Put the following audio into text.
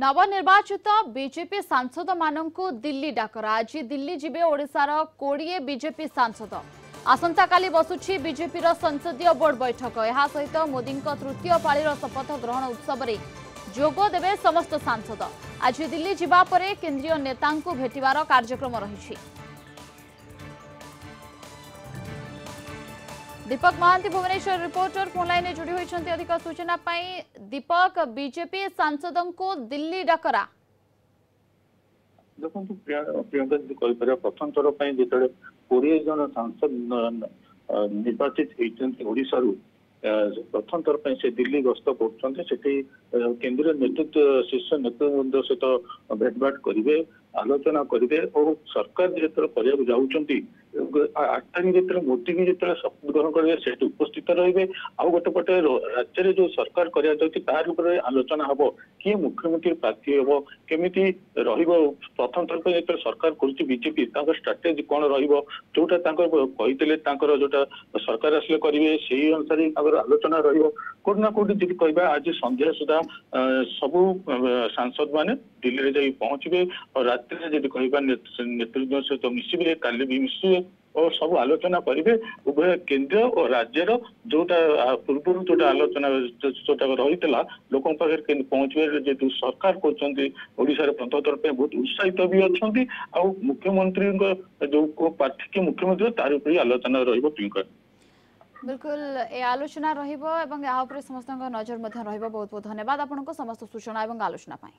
नवनिर्वाचित बीजेपी सांसद मानू दिल्ली डाकरा। आज दिल्ली जिबे ओडिशार 20 बीजेपी सांसद। आसंता काली बसुछि बीजेपी संसदीय बोर्ड बैठक। यह सहित मोदी तृतीय पाळीर शपथ ग्रहण उत्सव में जोग देवे समस्त सांसद। आज दिल्ली जिबा परे केंद्रीय नेतांकु भेटिबार कार्यक्रम रही। Deepak Mahanti Bhubaneswar reporter phone line जोड़ी होती अधिक सूचना पाई। दीपक, बीजेपी सांसदों को दिल्ली डाकरा। देखो प्रियंका प्रथम थर जो 20 जन सांसद निर्वाचित होती ओडिशा प्रथम थर से दिल्ली गस्त कर केंद्रीय नेतृत्व शीर्ष नेतृवृंद सहित भेटभाट करेंगे, आलोचना करेंगे और सरकार जो जाऊँच 8 तारीख जो मोदी भी जो शपथ ग्रहण करेंगे से उपस्थित रे। आउ गोटे पटे राज्य जो सरकार कर आलोचना हम किए मुख्यमंत्री प्रार्थी हम केमी प्रथम थर जो सरकार कर बीजेपी स्ट्राटेजी कौन रोटा कहते जोटा सरकार आसिले करेंगे से अनुसार आलोचना रोटी ना कौटी जी कह आज संध्या सुधा सबू सांसद मैंने दिल्ली में पहुंचे और रात जी कह नेतृत्व सहित मिसबे काली भी मिसबे और सब आलोचना करेंगे। उभय केंद्र और राज्यर जोटा पूर्व जोटा आलोचना जोटा रही लोक पहुंचे जेहतु सरकार कर प्रथम थर बहुत उत्साहित भी अच्छा मुख्यमंत्री जो प्रार्थी के मुख्यमंत्री तार ऊपर आलोचना रहा। बिल्कुल ए आलोचना रहिबो एवं या ऊपर समस्त नजर बहुत बहुत धन्यवाद आपनको समस्त सूचना एवं आलोचना पाई।